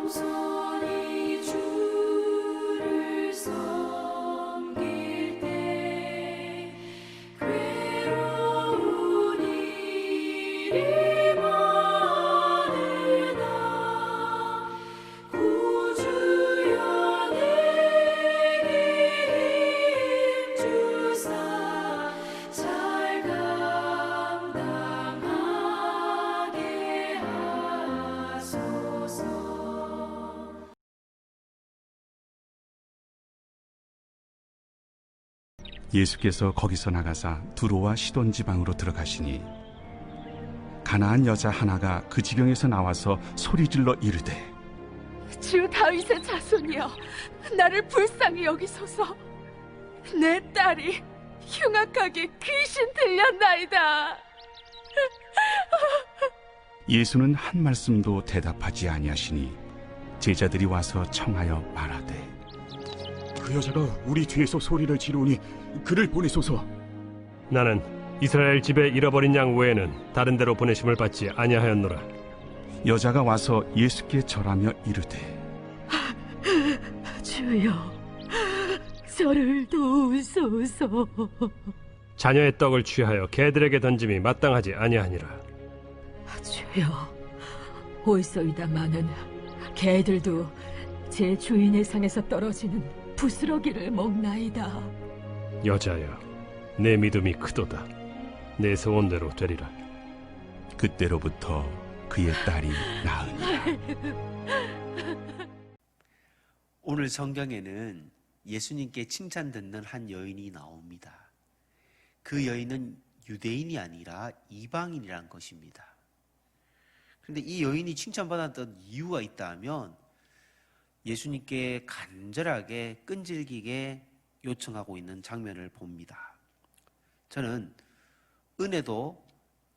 겸손히 주를 섬길 때 괴로운 일이 많으나 구주여 내게 힘주사 잘 감당하게 하소서. 예수께서 거기서 나가사 두로와 시돈 지방으로 들어가시니 가나안 여자 하나가 그 지경에서 나와서 소리질러 이르되 주 다윗의 자손이여, 나를 불쌍히 여기소서. 내 딸이 흉악하게 귀신 들렸나이다. 예수는 한 말씀도 대답하지 아니하시니 제자들이 와서 청하여 말하되 그 여자가 우리 뒤에서 소리를 지르니 그를 보내소서. 나는 이스라엘 집에 잃어버린 양 외에는 다른 데로 보내심을 받지 아니하였노라. 여자가 와서 예수께 절하며 이르되 주여, 저를 도우소서. 자녀의 떡을 취하여 개들에게 던짐이 마땅하지 아니하니라. 주여, 올소이다마는 개들도 제 주인의 상에서 떨어지는 부스러기를 먹나이다. 여자여, 내 믿음이 크도다. 내 소원대로 되리라. 그때로부터 그의 딸이 나으니라. 오늘 성경에는 예수님께 칭찬 듣는 한 여인이 나옵니다. 그 여인은 유대인이 아니라 이방인이란 것입니다. 그런데 이 여인이 칭찬받았던 이유가 있다면 예수님께 간절하게 끈질기게 요청하고 있는 장면을 봅니다. 저는 은혜도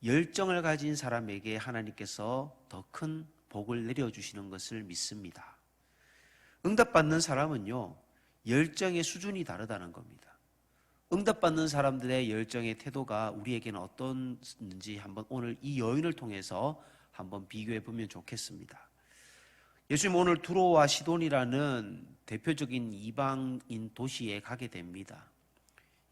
열정을 가진 사람에게 하나님께서 더 큰 복을 내려주시는 것을 믿습니다. 응답받는 사람은요, 열정의 수준이 다르다는 겁니다. 응답받는 사람들의 열정의 태도가 우리에게는 어떤지 한번 오늘 이 여인을 통해서 한번 비교해 보면 좋겠습니다. 예수님 오늘 두로와 시돈이라는 대표적인 이방인 도시에 가게 됩니다.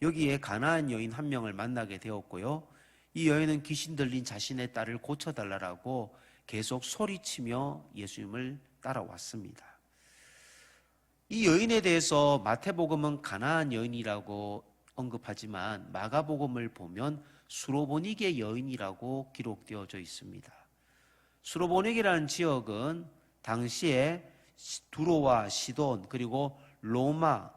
여기에 가나안 여인 한 명을 만나게 되었고요. 이 여인은 귀신 들린 자신의 딸을 고쳐달라고 계속 소리치며 예수님을 따라왔습니다. 이 여인에 대해서 마태복음은 가나안 여인이라고 언급하지만 마가복음을 보면 수로보니게 여인이라고 기록되어져 있습니다. 수로보니게라는 지역은 당시에 두로와 시돈 그리고 로마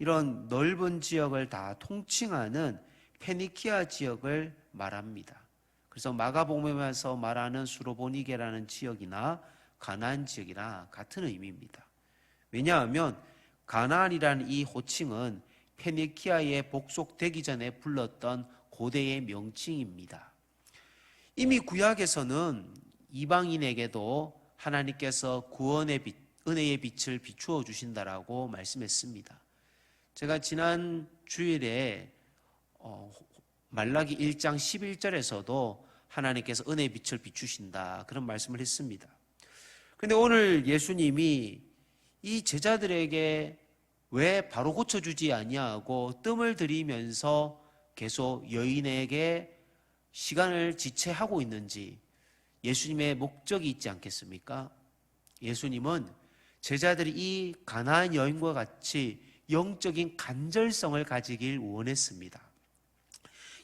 이런 넓은 지역을 다 통칭하는 페니키아 지역을 말합니다. 그래서 마가복음에서 말하는 수로보니게라는 지역이나 가나안 지역이나 같은 의미입니다. 왜냐하면 가나안이라는 이 호칭은 페니키아에 복속되기 전에 불렀던 고대의 명칭입니다. 이미 구약에서는 이방인에게도 하나님께서 구원의 빛, 은혜의 빛을 비추어 주신다라고 말씀했습니다. 제가 지난 주일에 말라기 1장 11절에서도 하나님께서 은혜의 빛을 비추신다 그런 말씀을 했습니다. 그런데 오늘 예수님이 이 제자들에게 왜 바로 고쳐주지 아니하고 뜸을 들이면서 계속 여인에게 시간을 지체하고 있는지 예수님의 목적이 있지 않겠습니까? 예수님은 제자들이 이 가나안 여인과 같이 영적인 간절성을 가지길 원했습니다.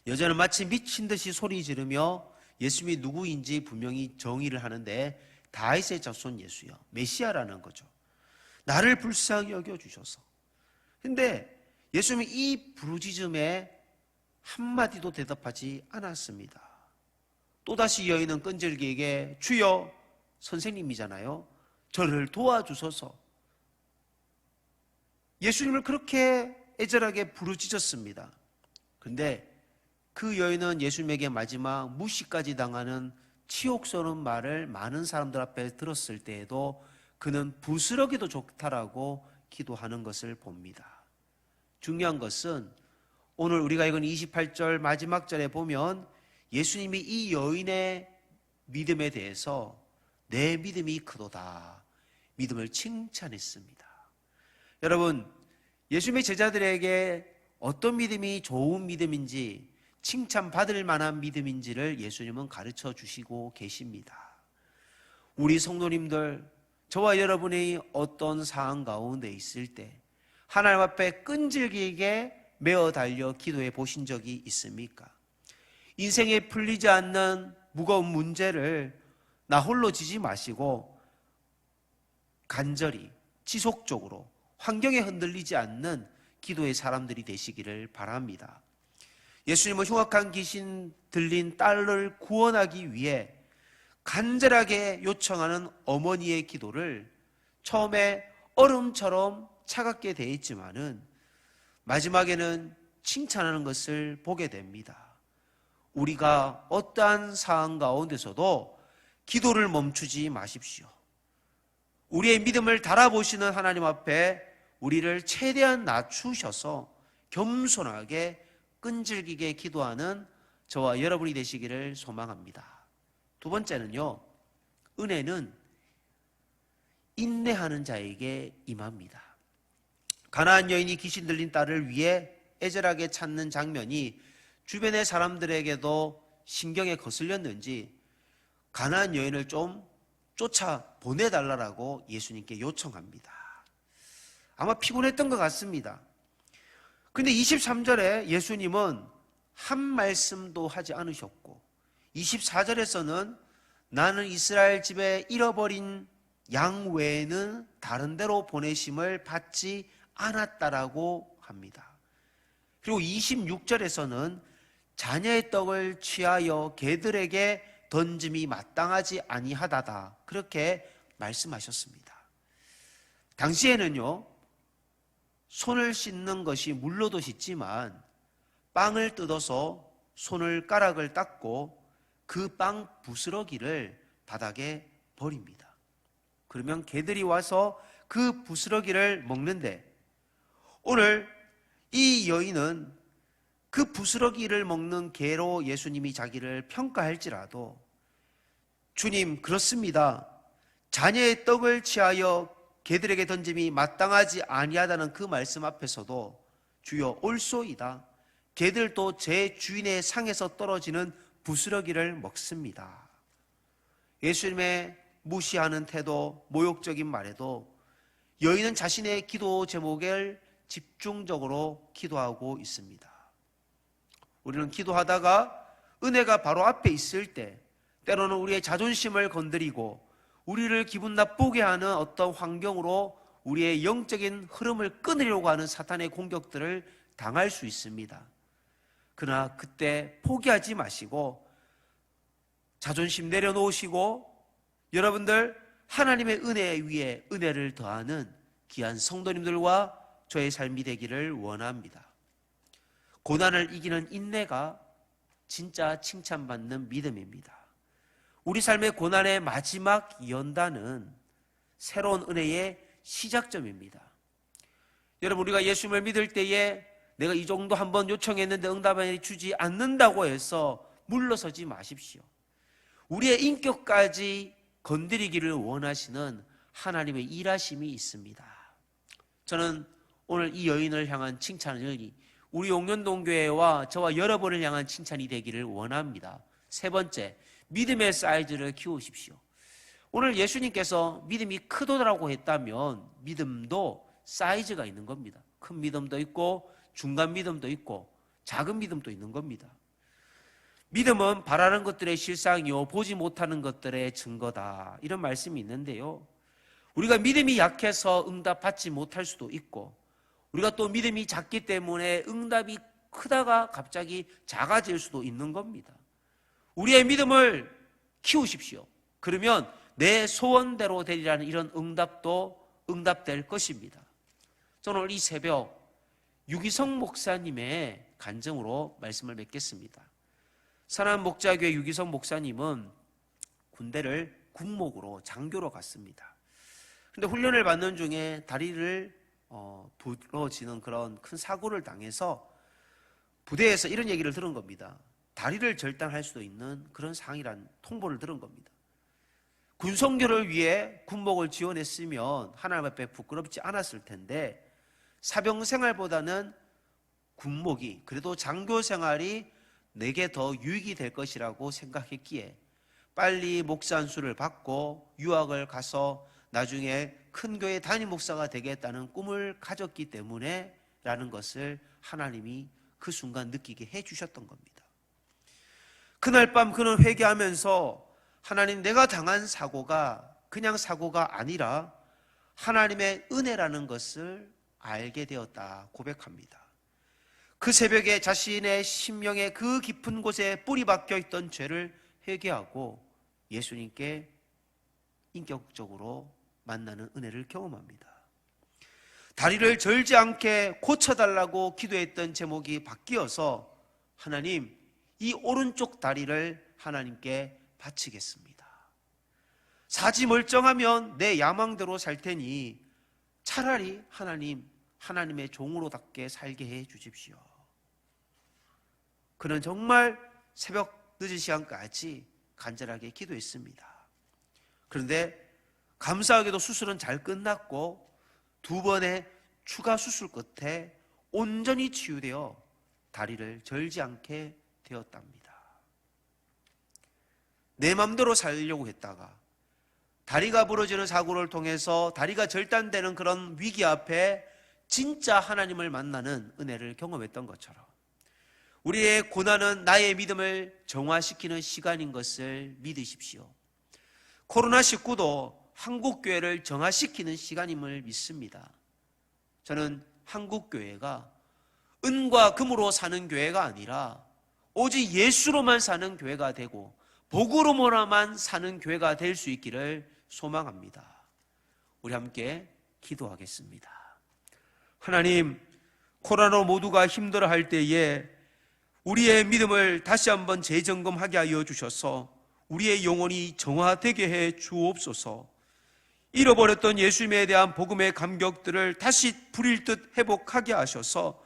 여자는 마치 미친 듯이 소리 지르며 예수님이 누구인지 분명히 정의를 하는데 다윗의 자손 예수여, 메시아라는 거죠. 나를 불쌍히 여겨주셔서. 근데 예수님이 이 부르짖음에 한마디도 대답하지 않았습니다. 또다시 여인은 끈질기게 주여, 선생님이잖아요, 저를 도와주소서. 예수님을 그렇게 애절하게 부르짖었습니다. 근데 그 여인은 예수님에게 마지막 무시까지 당하는 치욕스러운 말을 많은 사람들 앞에 들었을 때에도 그는 부스러기도 좋다라고 기도하는 것을 봅니다. 중요한 것은 오늘 우리가 읽은 28절 마지막 절에 보면 예수님이 이 여인의 믿음에 대해서 내 믿음이 크도다, 믿음을 칭찬했습니다. 여러분, 예수님의 제자들에게 어떤 믿음이 좋은 믿음인지, 칭찬받을 만한 믿음인지를 예수님은 가르쳐 주시고 계십니다. 우리 성도님들, 저와 여러분이 어떤 상황 가운데 있을 때 하나님 앞에 끈질기게 매어 달려 기도해 보신 적이 있습니까? 인생에 풀리지 않는 무거운 문제를 나 홀로 지지 마시고 간절히 지속적으로 환경에 흔들리지 않는 기도의 사람들이 되시기를 바랍니다. 예수님은 흉악한 귀신 들린 딸을 구원하기 위해 간절하게 요청하는 어머니의 기도를 처음에 얼음처럼 차갑게 대했지만은 마지막에는 칭찬하는 것을 보게 됩니다. 우리가 어떠한 상황 가운데서도 기도를 멈추지 마십시오. 우리의 믿음을 달아보시는 하나님 앞에 우리를 최대한 낮추셔서 겸손하게 끈질기게 기도하는 저와 여러분이 되시기를 소망합니다. 두 번째는요, 은혜는 인내하는 자에게 임합니다. 가나안 여인이 귀신 들린 딸을 위해 애절하게 찾는 장면이 주변의 사람들에게도 신경에 거슬렸는지 가나안 여인을 좀 쫓아 보내달라고 예수님께 요청합니다. 아마 피곤했던 것 같습니다. 근데 23절에 예수님은 한 말씀도 하지 않으셨고 24절에서는 나는 이스라엘 집에 잃어버린 양 외에는 다른 데로 보내심을 받지 않았다라고 합니다. 그리고 26절에서는 자녀의 떡을 취하여 개들에게 던짐이 마땅하지 아니하다다 그렇게 말씀하셨습니다. 당시에는요, 손을 씻는 것이 물로도 씻지만 빵을 뜯어서 손을 가락을 닦고 그 빵 부스러기를 바닥에 버립니다. 그러면 개들이 와서 그 부스러기를 먹는데 오늘 이 여인은 그 부스러기를 먹는 개로 예수님이 자기를 평가할지라도 주님, 그렇습니다. 자녀의 떡을 취하여 개들에게 던짐이 마땅하지 아니하다는 그 말씀 앞에서도 주여 옳소이다. 개들도 제 주인의 상에서 떨어지는 부스러기를 먹습니다. 예수님의 무시하는 태도, 모욕적인 말에도 여인은 자신의 기도 제목을 집중적으로 기도하고 있습니다. 우리는 기도하다가 은혜가 바로 앞에 있을 때 때로는 우리의 자존심을 건드리고 우리를 기분 나쁘게 하는 어떤 환경으로 우리의 영적인 흐름을 끊으려고 하는 사탄의 공격들을 당할 수 있습니다. 그러나 그때 포기하지 마시고 자존심 내려놓으시고 여러분들 하나님의 은혜 위에 은혜를 더하는 귀한 성도님들과 저의 삶이 되기를 원합니다. 고난을 이기는 인내가 진짜 칭찬받는 믿음입니다. 우리 삶의 고난의 마지막 연단은 새로운 은혜의 시작점입니다. 여러분, 우리가 예수님을 믿을 때에 내가 이 정도 한번 요청했는데 응답을 주지 않는다고 해서 물러서지 마십시오. 우리의 인격까지 건드리기를 원하시는 하나님의 일하심이 있습니다. 저는 오늘 이 여인을 향한 칭찬을 우리 용련동교회와 저와 여러분을 향한 칭찬이 되기를 원합니다. 세 번째, 믿음의 사이즈를 키우십시오. 오늘 예수님께서 믿음이 크도라고 했다면 믿음도 사이즈가 있는 겁니다. 큰 믿음도 있고 중간 믿음도 있고 작은 믿음도 있는 겁니다. 믿음은 바라는 것들의 실상이요 보지 못하는 것들의 증거다, 이런 말씀이 있는데요, 우리가 믿음이 약해서 응답받지 못할 수도 있고 우리가 또 믿음이 작기 때문에 응답이 크다가 갑자기 작아질 수도 있는 겁니다. 우리의 믿음을 키우십시오. 그러면 내 소원대로 되리라는 이런 응답도 응답될 것입니다. 저는 오늘 이 새벽 유기성 목사님의 간증으로 말씀을 맺겠습니다. 사남 목자교회 유기성 목사님은 군대를 군목으로 장교로 갔습니다. 근데 훈련을 받는 중에 다리를 부러지는 그런 큰 사고를 당해서 부대에서 이런 얘기를 들은 겁니다. 다리를 절단할 수도 있는 그런 상황이란 통보를 들은 겁니다. 군성교를 위해 군목을 지원했으면 하나님 앞에 부끄럽지 않았을 텐데 사병 생활보다는 군목이, 그래도 장교 생활이 내게 더 유익이 될 것이라고 생각했기에 빨리 목사 안수를 받고 유학을 가서 나중에 큰 교회 담임 목사가 되겠다는 꿈을 가졌기 때문에 라는 것을 하나님이 그 순간 느끼게 해주셨던 겁니다. 그날 밤 그는 회개하면서 하나님, 내가 당한 사고가 그냥 사고가 아니라 하나님의 은혜라는 것을 알게 되었다 고백합니다. 그 새벽에 자신의 심령의 그 깊은 곳에 뿌리 박혀 있던 죄를 회개하고 예수님께 인격적으로 만나는 은혜를 경험합니다. 다리를 절지 않게 고쳐달라고 기도했던 제목이 바뀌어서 하나님, 이 오른쪽 다리를 하나님께 바치겠습니다. 사지 멀쩡하면 내 야망대로 살 테니 차라리 하나님의 종으로답게 살게 해 주십시오. 그는 정말 새벽 늦은 시간까지 간절하게 기도했습니다. 그런데 감사하게도 수술은 잘 끝났고 2번의 추가 수술 끝에 온전히 치유되어 다리를 절지 않게 되었답니다. 내 맘대로 살려고 했다가 다리가 부러지는 사고를 통해서 다리가 절단되는 그런 위기 앞에 진짜 하나님을 만나는 은혜를 경험했던 것처럼 우리의 고난은 나의 믿음을 정화시키는 시간인 것을 믿으십시오. 코로나19도 한국교회를 정화시키는 시간임을 믿습니다. 저는 한국교회가 은과 금으로 사는 교회가 아니라 오직 예수로만 사는 교회가 되고 복으로만 사는 교회가 될 수 있기를 소망합니다. 우리 함께 기도하겠습니다. 하나님, 코로나로 모두가 힘들어할 때에 우리의 믿음을 다시 한번 재점검하게 하여 주셔서 우리의 영혼이 정화되게 해 주옵소서. 잃어버렸던 예수님에 대한 복음의 감격들을 다시 부릴 듯 회복하게 하셔서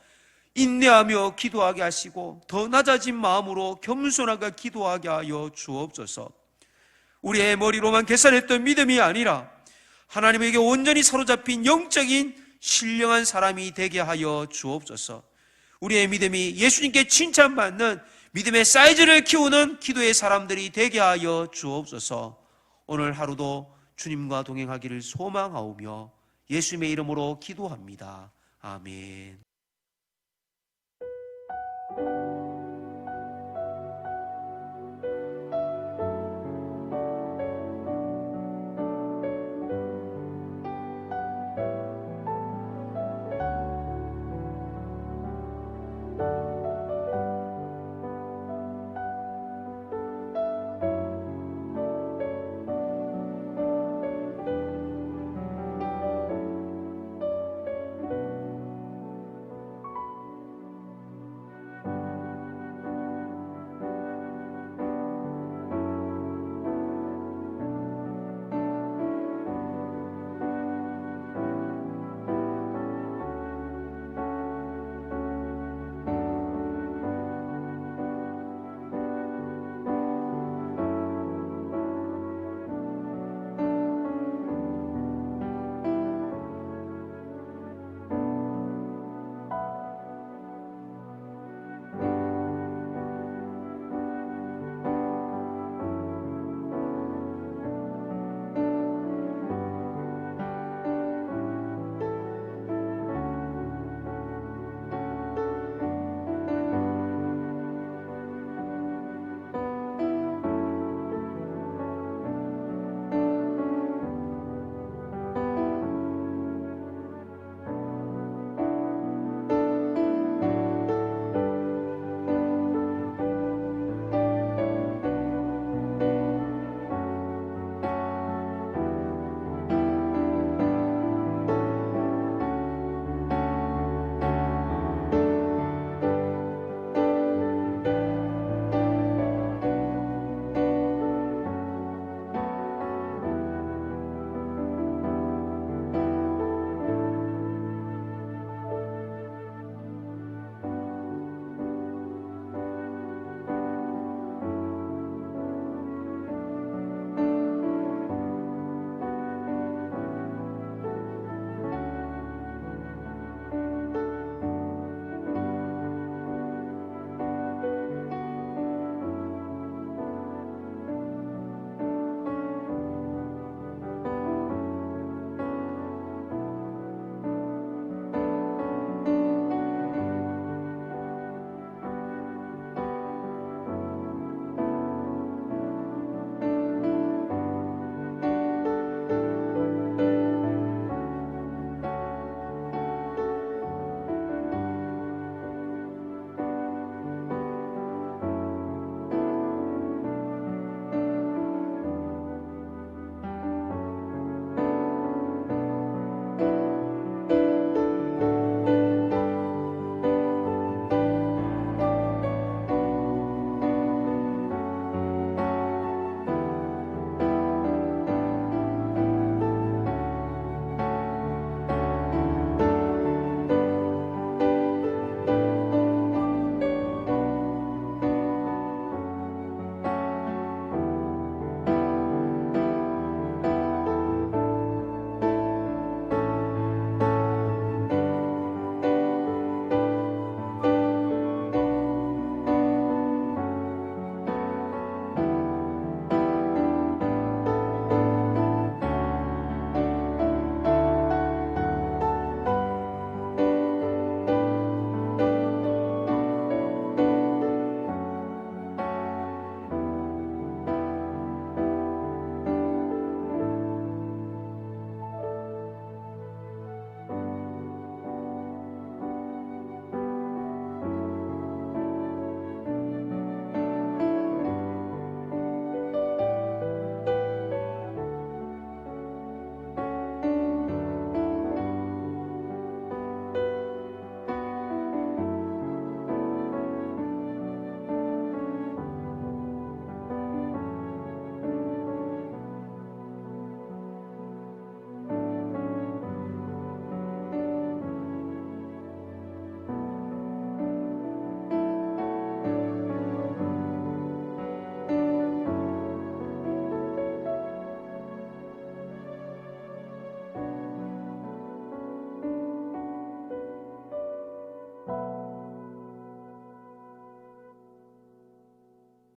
인내하며 기도하게 하시고 더 낮아진 마음으로 겸손하게 기도하게 하여 주옵소서. 우리의 머리로만 계산했던 믿음이 아니라 하나님에게 온전히 사로잡힌 영적인 신령한 사람이 되게 하여 주옵소서. 우리의 믿음이 예수님께 칭찬받는 믿음의 사이즈를 키우는 기도의 사람들이 되게 하여 주옵소서. 오늘 하루도 주님과 동행하기를 소망하오며 예수님의 이름으로 기도합니다. 아멘.